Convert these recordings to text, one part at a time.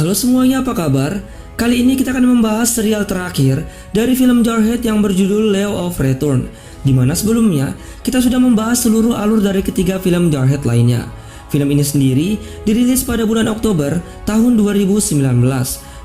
Halo semuanya, apa kabar? Kali ini kita akan membahas serial terakhir dari film Jarhead yang berjudul Leo of Return, di mana sebelumnya kita sudah membahas seluruh alur dari ketiga film Jarhead lainnya. Film ini sendiri dirilis pada bulan Oktober tahun 2019,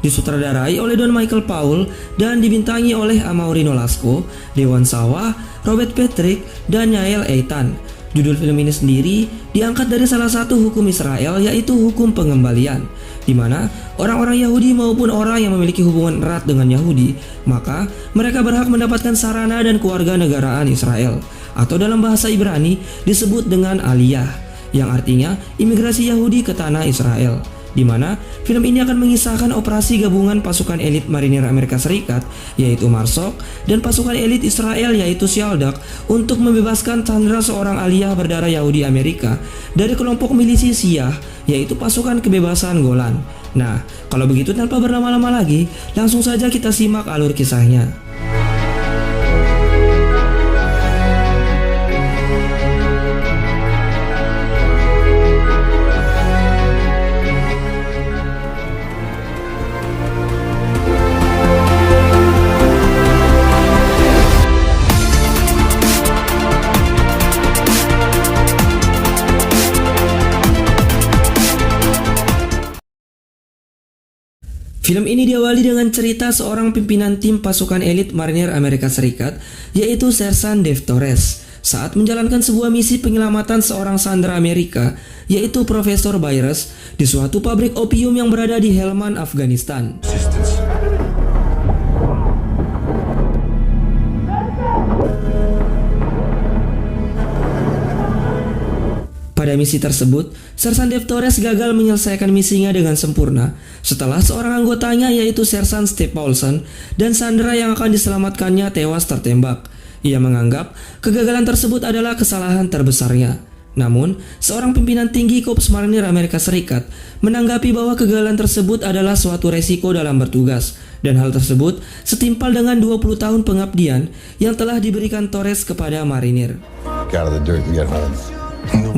disutradarai oleh Don Michael Powell dan dibintangi oleh Amaury Nolasco, Dewan Sawah, Robert Patrick, dan Yael Eitan. Judul film ini sendiri diangkat dari salah satu hukum Israel, yaitu hukum pengembalian, di mana orang-orang Yahudi maupun orang yang memiliki hubungan erat dengan Yahudi, maka mereka berhak mendapatkan sarana dan kewarganegaraan Israel, atau dalam bahasa Ibrani disebut dengan aliyah, yang artinya imigrasi Yahudi ke tanah Israel. Di mana film ini akan mengisahkan operasi gabungan pasukan elit marinir Amerika Serikat yaitu Marshok dan pasukan elit Israel yaitu Shaldak untuk membebaskan sandera seorang aliyah berdarah Yahudi Amerika dari kelompok milisi Syiah yaitu pasukan kebebasan Golan. Nah, kalau begitu tanpa berlama-lama lagi, langsung saja kita simak alur kisahnya. Film ini diawali dengan cerita seorang pimpinan tim pasukan elit marinir Amerika Serikat, yaitu Sersan Dave Torres, saat menjalankan sebuah misi penyelamatan seorang sandera Amerika, yaitu Profesor Byers, di suatu pabrik opium yang berada di Helmand, Afghanistan. Pada misi tersebut, Sersan Dave Torres gagal menyelesaikan misinya dengan sempurna setelah seorang anggotanya yaitu Sersan Steve Paulson dan sandera yang akan diselamatkannya tewas tertembak. Ia menganggap kegagalan tersebut adalah kesalahan terbesarnya. Namun, seorang pimpinan tinggi Korps Marinir Amerika Serikat menanggapi bahwa kegagalan tersebut adalah suatu resiko dalam bertugas, dan hal tersebut setimpal dengan 20 tahun pengabdian yang telah diberikan Torres kepada marinir.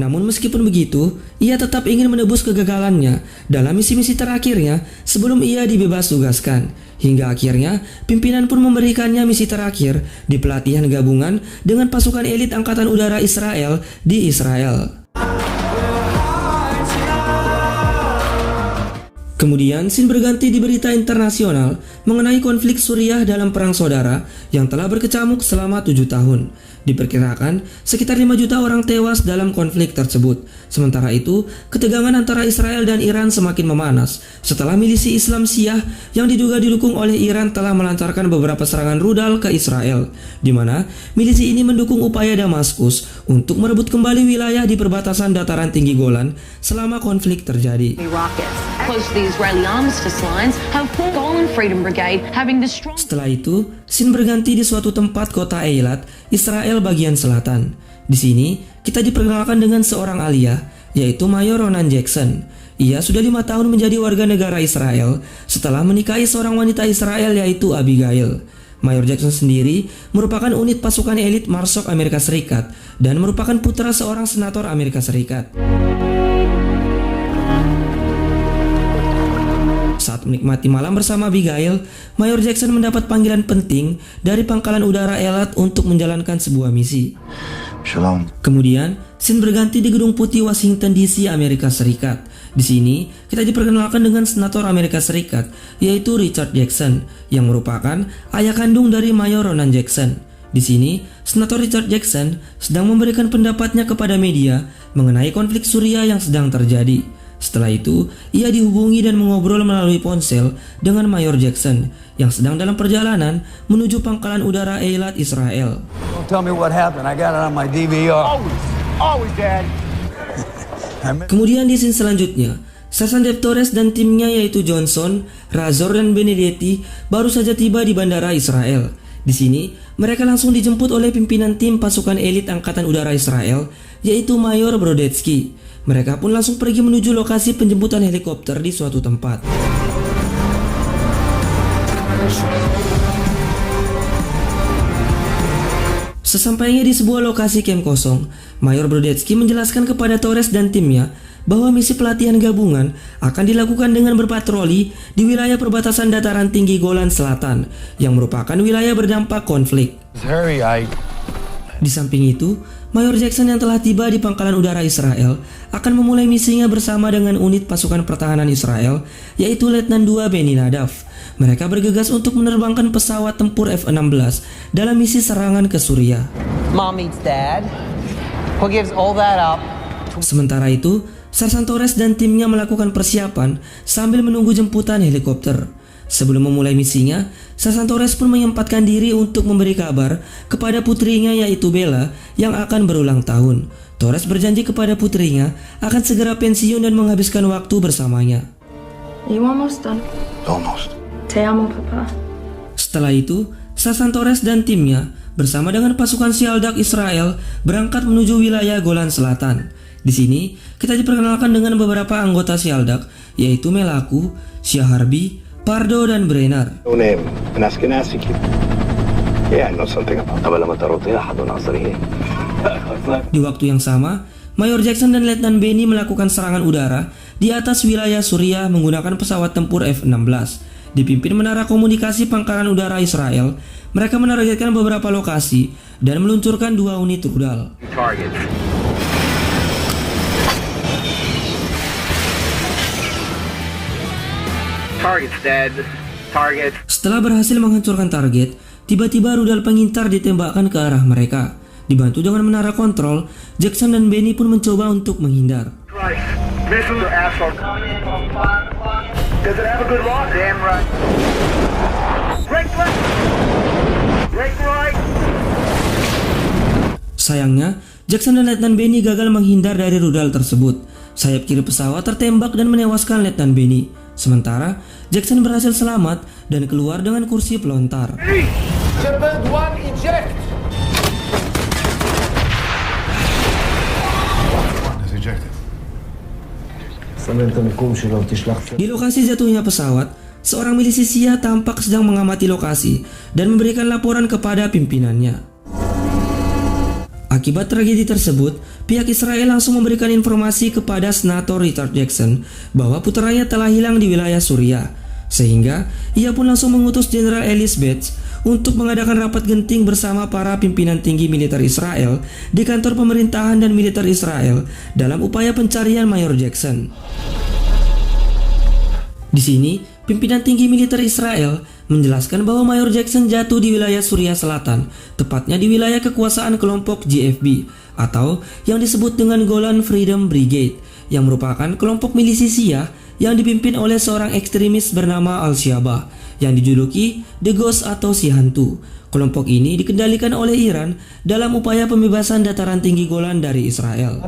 Namun meskipun begitu, ia tetap ingin menebus kegagalannya dalam misi-misi terakhirnya sebelum ia dibebas tugaskan. Hingga akhirnya, pimpinan pun memberikannya misi terakhir di pelatihan gabungan dengan pasukan elit Angkatan Udara Israel di Israel. Kemudian, scene berganti di berita internasional mengenai konflik Suriah dalam perang saudara yang telah berkecamuk selama 7 tahun. Diperkirakan sekitar 5 juta orang tewas dalam konflik tersebut. Sementara itu, ketegangan antara Israel dan Iran semakin memanas setelah milisi Islam Syiah yang diduga didukung oleh Iran telah melancarkan beberapa serangan rudal ke Israel, di mana milisi ini mendukung upaya Damaskus untuk merebut kembali wilayah di perbatasan dataran tinggi Golan selama konflik terjadi. Setelah itu, scene berganti di suatu tempat kota Eilat, Israel bagian selatan. Di sini, kita diperkenalkan dengan seorang aliyah, yaitu Mayor Ronan Jackson. Ia sudah 5 tahun menjadi warga negara Israel setelah menikahi seorang wanita Israel yaitu Abigail. Mayor Jackson sendiri merupakan unit pasukan elit Marshok Amerika Serikat dan merupakan putra seorang senator Amerika Serikat. Saat menikmati malam bersama Abigail, Mayor Jackson mendapat panggilan penting dari Pangkalan Udara Eilat untuk menjalankan sebuah misi. Shalom. Kemudian, scene berganti di Gedung Putih Washington DC, Amerika Serikat. Di sini, kita diperkenalkan dengan senator Amerika Serikat, yaitu Richard Jackson, yang merupakan ayah kandung dari Mayor Ronan Jackson. Di sini, senator Richard Jackson sedang memberikan pendapatnya kepada media mengenai konflik Suriah yang sedang terjadi. Setelah itu, ia dihubungi dan mengobrol melalui ponsel dengan Mayor Jackson yang sedang dalam perjalanan menuju Pangkalan Udara Eilat, Israel. Tell me what happened. I got it on my DVR. Always, Dad. Kemudian di scene selanjutnya, Sersan Dave Torres dan timnya yaitu Johnson, Razor, dan Benedetti baru saja tiba di bandara Israel. Di sini, mereka langsung dijemput oleh pimpinan tim pasukan elit Angkatan Udara Israel, yaitu Mayor Brodetsky. Mereka pun langsung pergi menuju lokasi penjemputan helikopter di suatu tempat. Sesampainya di sebuah lokasi camp kosong, Mayor Brodetsky menjelaskan kepada Torres dan timnya bahwa misi pelatihan gabungan akan dilakukan dengan berpatroli di wilayah perbatasan dataran tinggi Golan Selatan yang merupakan wilayah berdampak konflik. Di samping itu, Mayor Jackson yang telah tiba di pangkalan udara Israel akan memulai misinya bersama dengan unit pasukan pertahanan Israel, yaitu Letnan 2 Benny Nadav. Mereka bergegas untuk menerbangkan pesawat tempur F-16 dalam misi serangan ke Suriah. Mom meets dad. Who gives all that up? Sementara itu, Sersan Torres dan timnya melakukan persiapan sambil menunggu jemputan helikopter. Sebelum memulai misinya, Sersan Torres pun menyempatkan diri untuk memberi kabar kepada putrinya yaitu Bella yang akan berulang tahun. Torres berjanji kepada putrinya akan segera pensiun dan menghabiskan waktu bersamanya. You almost done. Almost. Te amo, Papa. Setelah itu, Sersan Torres dan timnya bersama dengan pasukan Sialdak Israel berangkat menuju wilayah Golan Selatan. Di sini, kita diperkenalkan dengan beberapa anggota Sialdak, yaitu Melaku, Syaharbi, Pardo, dan Brenner. name an Ashkenazi kid. Yeah, I know something about Di waktu yang sama, Mayor Jackson dan Letnan Benny melakukan serangan udara di atas wilayah Suriah menggunakan pesawat tempur F-16. Dipimpin menara komunikasi pangkalan udara Israel, mereka menargetkan beberapa lokasi dan meluncurkan 2 unit rudal. Setelah berhasil menghancurkan target, tiba-tiba rudal pengintar ditembakkan ke arah mereka. Dibantu dengan menara kontrol, Jackson dan Benny pun mencoba untuk menghindar. Sayangnya, Jackson dan Letnan Benny gagal menghindar dari rudal tersebut. Sayap kiri pesawat tertembak dan menewaskan Letnan Benny. Sementara, Jackson berhasil selamat dan keluar dengan kursi pelontar. Di lokasi jatuhnya pesawat, seorang milisi Syiah tampak sedang mengamati lokasi dan memberikan laporan kepada pimpinannya. Akibat tragedi tersebut, pihak Israel langsung memberikan informasi kepada Senator Richard Jackson bahwa putranya telah hilang di wilayah Suriah. Sehingga, ia pun langsung mengutus Jenderal Elizabeth untuk mengadakan rapat genting bersama para pimpinan tinggi militer Israel di kantor pemerintahan dan militer Israel dalam upaya pencarian Mayor Jackson. Di sini, pimpinan tinggi militer Israel menjelaskan bahwa Mayor Jackson jatuh di wilayah Suriah Selatan, tepatnya di wilayah kekuasaan kelompok GFB atau yang disebut dengan Golan Freedom Brigade, yang merupakan kelompok milisi Syiah yang dipimpin oleh seorang ekstremis bernama Al-Shabah yang dijuluki The Ghost atau si hantu. Kelompok ini dikendalikan oleh Iran dalam upaya pembebasan dataran tinggi Golan dari Israel.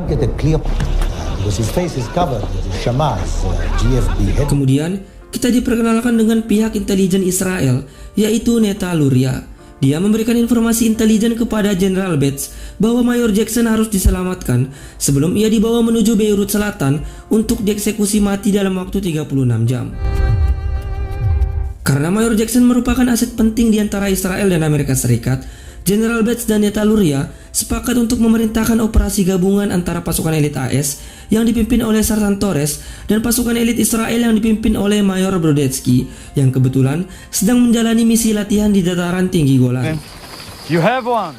Kemudian, kita diperkenalkan dengan pihak intelijen Israel, yaitu Neta Luria. Dia memberikan informasi intelijen kepada Jenderal Betz bahwa Mayor Jackson harus diselamatkan sebelum ia dibawa menuju Beirut Selatan untuk dieksekusi mati dalam waktu 36 jam. Karena Mayor Jackson merupakan aset penting di antara Israel dan Amerika Serikat, Jenderal Betz dan Neta Luria sepakat untuk memerintahkan operasi gabungan antara pasukan elit AS yang dipimpin oleh Sersan Torres dan pasukan elit Israel yang dipimpin oleh Mayor Brodetsky yang kebetulan sedang menjalani misi latihan di dataran tinggi Golan. You have one.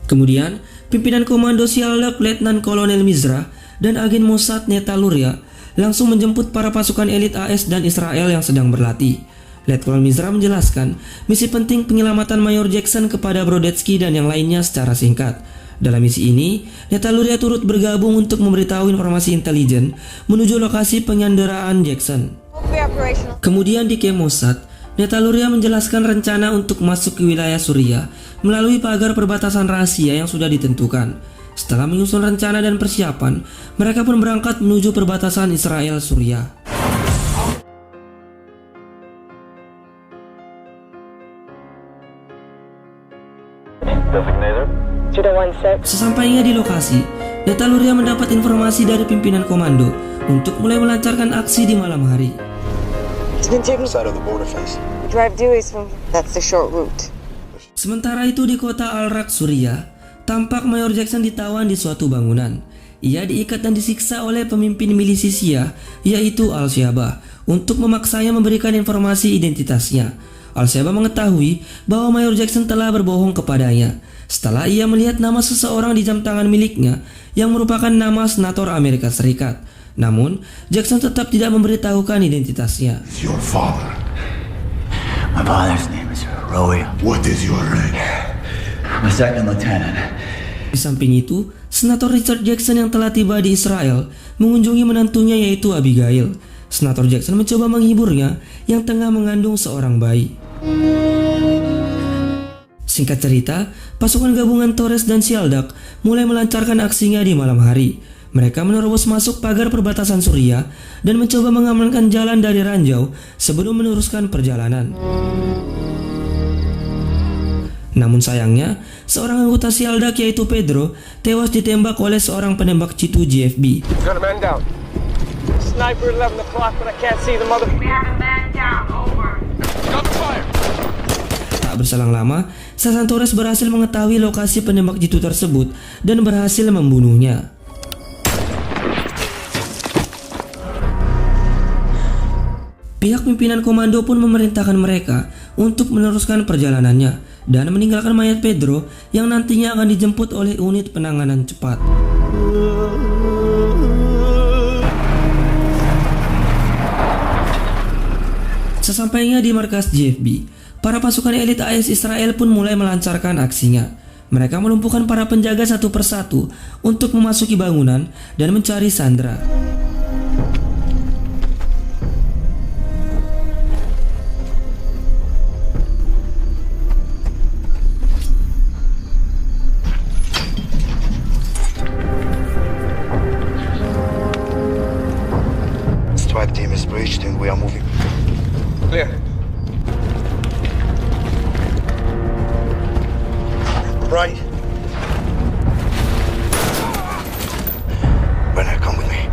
Kemudian, pimpinan komando Sialdak Letnan Kolonel Mizrah dan agen Mossad Neta Luria langsung menjemput para pasukan elit AS dan Israel yang sedang berlatih. Letnan Mizrah menjelaskan misi penting penyelamatan Mayor Jackson kepada Brodetsky dan yang lainnya secara singkat. Dalam misi ini, Neta Luria turut bergabung untuk memberitahu informasi intelijen menuju lokasi penyanderaan Jackson. Kemudian di camp Mossad, Neta Luria menjelaskan rencana untuk masuk ke wilayah Suriah melalui pagar perbatasan rahasia yang sudah ditentukan. Setelah menyusun rencana dan persiapan, mereka pun berangkat menuju perbatasan Israel-Suriah. Sesampainya di lokasi, Neta Luria mendapat informasi dari pimpinan komando untuk mulai melancarkan aksi di malam hari. It's gonna take me. Side of the border fence. Drive due east from. That's the short route. Sementara itu di kota Al-Raq, Suriah, tampak Mayor Jackson ditawan di suatu bangunan. Ia diikat dan disiksa oleh pemimpin milisi Syiah, yaitu Al-Syabah, untuk memaksanya memberikan informasi identitasnya. Al-Syabah mengetahui bahwa Mayor Jackson telah berbohong kepadanya setelah ia melihat nama seseorang di jam tangan miliknya yang merupakan nama senator Amerika Serikat. Namun, Jackson tetap tidak memberitahukan identitasnya. It's your father. My father's name is Roy. What is your rank? I'm a second lieutenant. Di samping itu, Senator Richard Jackson yang telah tiba di Israel mengunjungi menantunya yaitu Abigail. Senator Jackson mencoba menghiburnya yang tengah mengandung seorang bayi. Singkat cerita, pasukan gabungan Torres dan Sheldak mulai melancarkan aksinya di malam hari. Mereka menerobos masuk pagar perbatasan Suriah dan mencoba mengamankan jalan dari ranjau sebelum meneruskan perjalanan. Namun sayangnya, seorang anggota Sheldak yaitu Pedro tewas ditembak oleh seorang penembak jitu GFB. Got a man down. Sniper 11 o'clock, but I can't see the mother. We have a man down. Over. Cover fire. Tak berselang lama, Sasan Torres berhasil mengetahui lokasi penembak jitu tersebut dan berhasil membunuhnya. Pihak pimpinan komando pun memerintahkan mereka untuk meneruskan perjalanannya dan meninggalkan mayat Pedro yang nantinya akan dijemput oleh unit penanganan cepat. Sesampainya di markas GFB, para pasukan elit AS Israel pun mulai melancarkan aksinya. Mereka melumpuhkan para penjaga satu persatu untuk memasuki bangunan dan mencari Sandra. Strike team is breached and we are moving. Clear. Right. Brenner, come with me.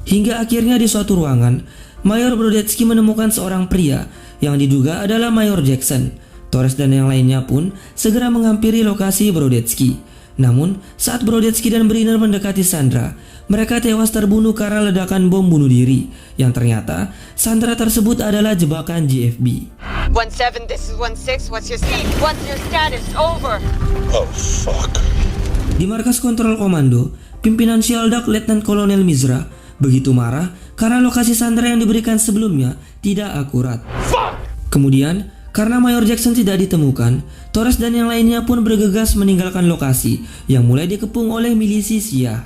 Hingga akhirnya di suatu ruangan, Mayor Brodetsky menemukan seorang pria yang diduga adalah Mayor Jackson. Torres dan yang lainnya pun segera menghampiri lokasi Brodetsky. Namun, saat Brodetsky dan Brenner mendekati Sandra, mereka tewas terbunuh karena ledakan bom bunuh diri, yang ternyata Sandra tersebut adalah jebakan GFB. 1-7, this is 1-6. What's your speed? What's your status? Over. Oh, fuck. Di markas kontrol komando, pimpinan Sheldak Letnan Kolonel Mizra begitu marah karena lokasi Sandra yang diberikan sebelumnya tidak akurat. Kemudian, karena Mayor Jackson tidak ditemukan, Torres dan yang lainnya pun bergegas meninggalkan lokasi yang mulai dikepung oleh milisi Syiah.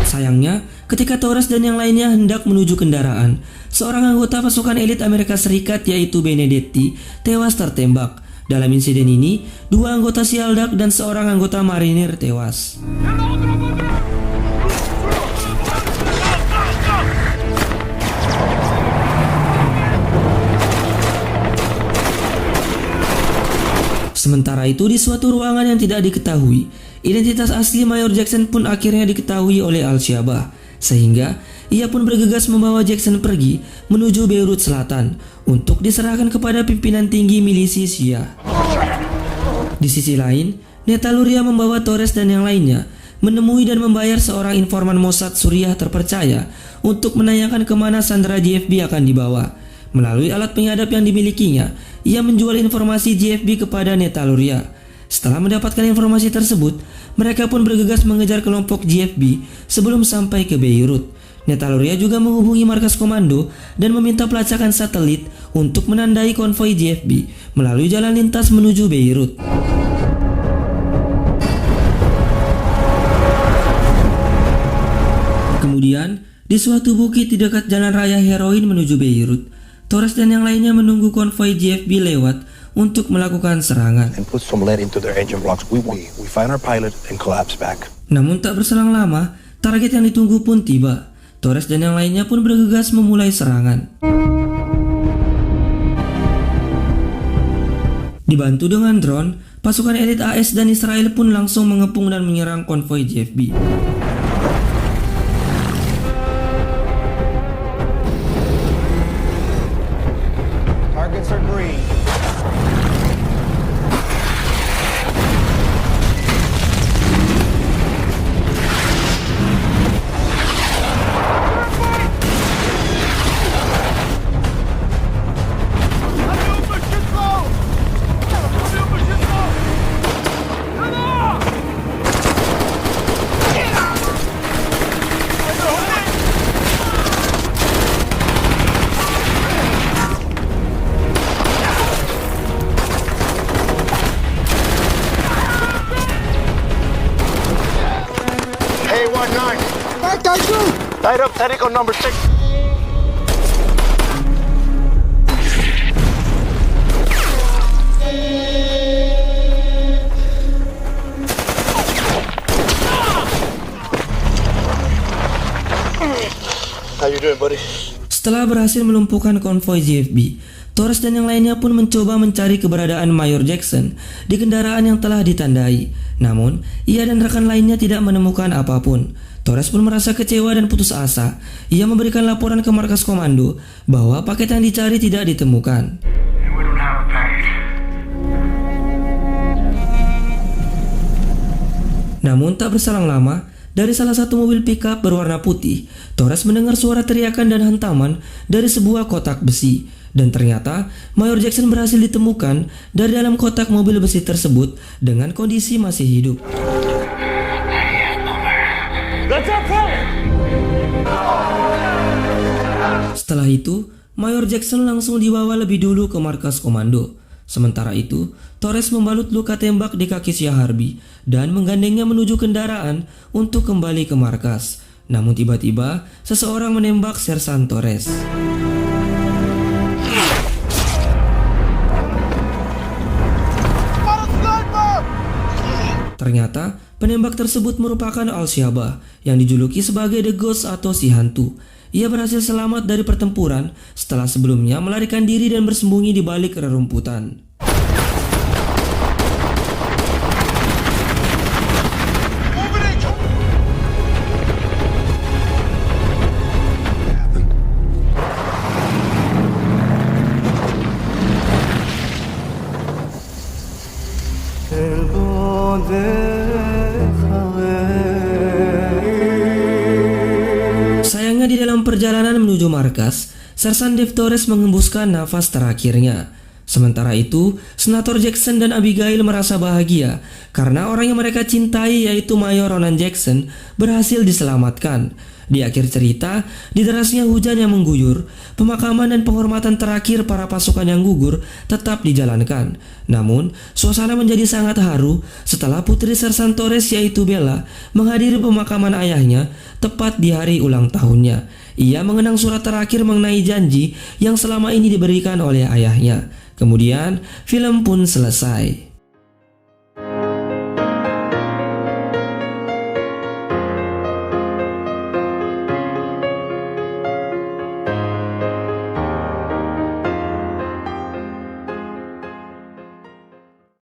Sayangnya, ketika Torres dan yang lainnya hendak menuju kendaraan, seorang anggota pasukan elit Amerika Serikat yaitu Benedetti tewas tertembak. Dalam insiden ini, 2 anggota Sheldak dan seorang anggota marinir tewas. Sementara itu di suatu ruangan yang tidak diketahui, identitas asli Mayor Jackson pun akhirnya diketahui oleh Al-Syabah, sehingga ia pun bergegas membawa Jackson pergi menuju Beirut Selatan untuk diserahkan kepada pimpinan tinggi milisi Syiah. Di sisi lain, Neta Luria membawa Torres dan yang lainnya menemui dan membayar seorang informan Mossad Suriah terpercaya untuk menanyakan kemana Sandra GFB akan dibawa. Melalui alat penyadap yang dimilikinya, ia menjual informasi GFB kepada Neta Luria. Setelah mendapatkan informasi tersebut, mereka pun bergegas mengejar kelompok GFB sebelum sampai ke Beirut. Neta Luria juga menghubungi markas komando dan meminta pelacakan satelit untuk menandai konvoi GFB melalui jalan lintas menuju Beirut. Kemudian, di suatu bukit di dekat jalan raya heroin menuju Beirut, Torres dan yang lainnya menunggu konvoi GFB lewat untuk melakukan serangan. And put some lead into their engine blocks. We find our pilot and collapse back. Namun tak berselang lama, target yang ditunggu pun tiba. Torres dan yang lainnya pun bergegas memulai serangan. Dibantu dengan drone, pasukan elit AS dan Israel pun langsung mengepung dan menyerang konvoi JFB. Targets are green. Hey, 19. That guy too. Light up Tarico number 6. How you doing, buddy? Setelah berhasil melumpuhkan konvoi JFB, Torres dan yang lainnya pun mencoba mencari keberadaan Mayor Jackson di kendaraan yang telah ditandai. Namun, ia dan rekan lainnya tidak menemukan apapun. Torres pun merasa kecewa dan putus asa. Ia memberikan laporan ke markas komando bahwa paket yang dicari tidak ditemukan. We don't have a package. Namun tak berselang lama, dari salah satu mobil pickup berwarna putih, Torres mendengar suara teriakan dan hantaman dari sebuah kotak besi. Dan ternyata, Mayor Jackson berhasil ditemukan dari dalam kotak mobil besi tersebut dengan kondisi masih hidup. Setelah itu, Mayor Jackson langsung dibawa lebih dulu ke markas komando. Sementara itu, Torres membalut luka tembak di kaki Syah-Harbi dan menggandengnya menuju kendaraan untuk kembali ke markas. Namun tiba-tiba, seseorang menembak Sersan Torres. Ternyata, penembak tersebut merupakan Al-Syabah yang dijuluki sebagai The Ghost atau si hantu. Ia berhasil selamat dari pertempuran setelah sebelumnya melarikan diri dan bersembunyi di balik rerumputan. Sayangnya di dalam perjalanan menuju markas, Sersan Dave Torres mengembuskan nafas terakhirnya. Sementara itu, Senator Jackson dan Abigail merasa bahagia karena orang yang mereka cintai yaitu Mayor Ronan Jackson berhasil diselamatkan. Di akhir cerita, di derasnya hujan yang mengguyur, pemakaman dan penghormatan terakhir para pasukan yang gugur tetap dijalankan. Namun, suasana menjadi sangat haru setelah putri Sersan Torres yaitu Bella menghadiri pemakaman ayahnya tepat di hari ulang tahunnya. Ia mengenang surat terakhir mengenai janji yang selama ini diberikan oleh ayahnya. Kemudian, film pun selesai.